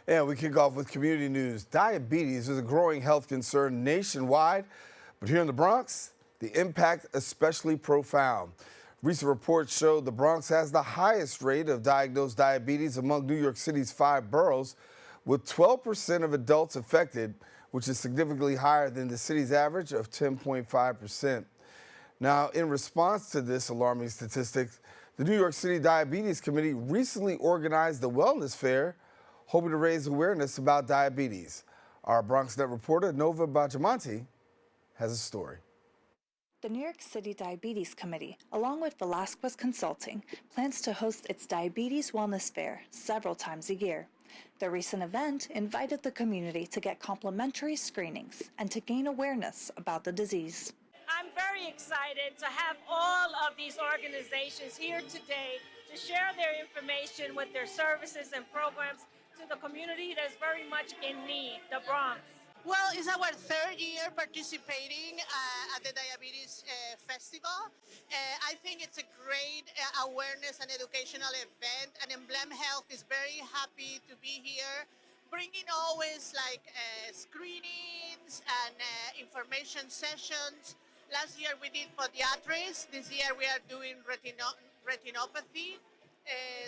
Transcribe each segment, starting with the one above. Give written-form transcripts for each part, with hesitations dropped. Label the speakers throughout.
Speaker 1: And we kick off with community news. Diabetes is a growing health concern nationwide, but here in the Bronx, the impact especially profound. Recent reports show the Bronx has the highest rate of diagnosed diabetes among New York City's 5 boroughs, with 12% of adults affected, which is significantly higher than the city's average of 10.5%. Now, in response to this alarming statistic, the New York City Diabetes Committee recently organized the Wellness Fair, hoping to raise awareness about diabetes. Our BronxNet reporter, Nova Bajamonte, has a story.
Speaker 2: The New York City Diabetes Committee, along with Velasquez Consulting, plans to host its Diabetes Wellness Fair several times a year. The recent event invited the community to get complimentary screenings and to gain awareness about the disease.
Speaker 3: I'm very excited to have all of these organizations here today to share their information with their services and programs to the community that's very much in need, the Bronx.
Speaker 4: Well, it's our third year participating at the Diabetes Festival. I think it's a great awareness and educational event, and Emblem Health is very happy to be here, bringing always like screenings and information sessions. Last year we did podiatrists. This year we are doing retinopathy.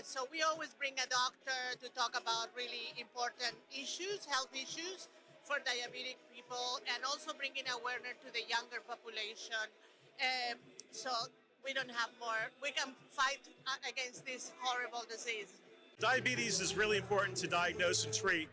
Speaker 4: So we always bring a doctor to talk about really important issues, health issues for diabetic people, and also bringing awareness to the younger population. So we don't have more, we can fight against this horrible disease.
Speaker 5: Diabetes is really important to diagnose and treat.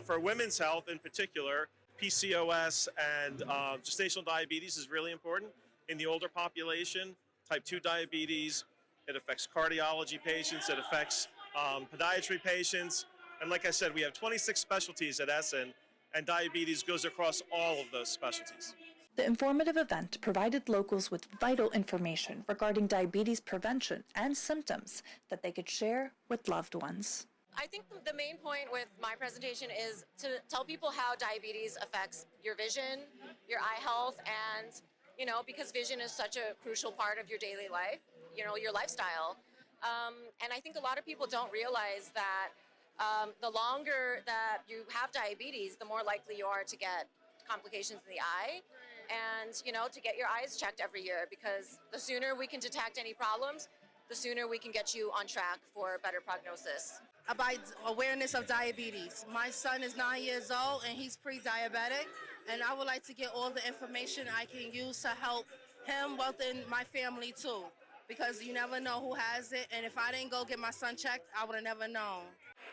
Speaker 5: For women's health in particular, PCOS and gestational diabetes is really important in the older population. Type 2 diabetes, it affects cardiology patients, it affects podiatry patients. And like I said, we have 26 specialties at Essen, and diabetes goes across all of those specialties.
Speaker 2: The informative event provided locals with vital information regarding diabetes prevention and symptoms that they could share with loved ones.
Speaker 6: I think the main point with my presentation is to tell people how diabetes affects your vision, your eye health, and, because vision is such a crucial part of your daily life, your lifestyle. And I think a lot of people don't realize that the longer that you have diabetes, the more likely you are to get complications in the eye and, to get your eyes checked every year, because the sooner we can detect any problems, the sooner we can get you on track for better prognosis.
Speaker 7: About awareness of diabetes. My son is 9 years old and he's pre-diabetic, and I would like to get all the information I can use to help him, both in my family too, because you never know who has it, and if I didn't go get my son checked, I would have never known.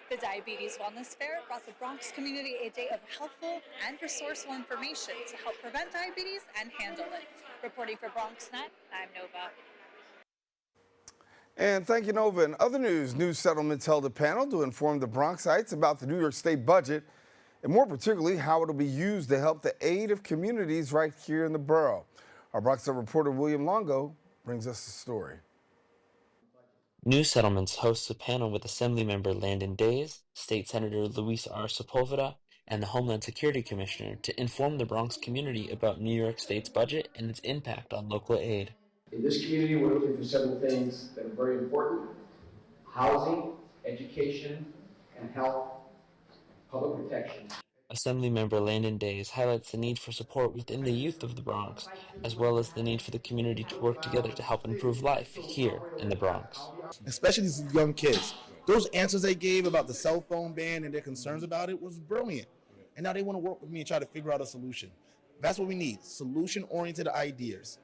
Speaker 2: The Diabetes Wellness Fair brought the Bronx community a day of helpful and resourceful information to help prevent diabetes and handle it. Reporting for BronxNet, I'm Nova.
Speaker 1: And thank you, Nova. In other news, New Settlements held a panel to inform the Bronxites about the New York State budget, and more particularly, how it will be used to help the aid of communities right here in the borough. Our BronxNet reporter, William Longo, brings us the story.
Speaker 8: New Settlements hosts a panel with Assemblymember Landon Days, State Senator Luis R. Sepulveda, and the Homeland Security Commissioner to inform the Bronx community about New York State's budget and its impact on local aid.
Speaker 9: In this community, we're looking for several things that are very important: housing, education, and health, public protection.
Speaker 8: Assemblymember Landon Days highlights the need for support within the youth of the Bronx, as well as the need for the community to work together to help improve life here in the Bronx.
Speaker 10: Especially these young kids. Those answers they gave about the cell phone ban and their concerns about it was brilliant. And now they want to work with me and try to figure out a solution. That's what we need, solution-oriented ideas.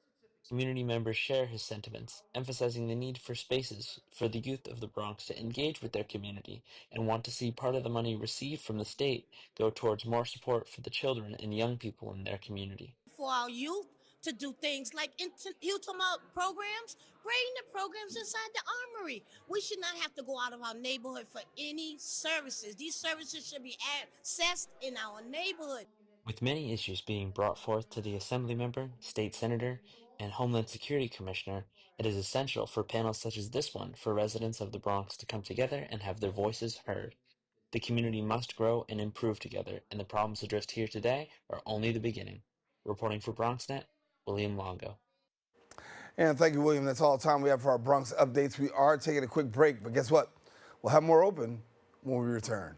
Speaker 8: Community members share his sentiments, emphasizing the need for spaces for the youth of the Bronx to engage with their community and want to see part of the money received from the state go towards more support for the children and young people in their community.
Speaker 11: For our youth to do things like youth programs, bring the programs inside the armory. We should not have to go out of our neighborhood for any services. These services should be accessed in our neighborhood.
Speaker 8: With many issues being brought forth to the Assemblymember, State Senator, and Homeland Security Commissioner, it is essential for panels such as this one for residents of the Bronx to come together and have their voices heard. The community must grow and improve together, and the problems addressed here today are only the beginning. Reporting for BronxNet, William Longo.
Speaker 1: And thank you, William. That's all the time we have for our Bronx updates. We are taking a quick break, but guess what? We'll have more open when we return.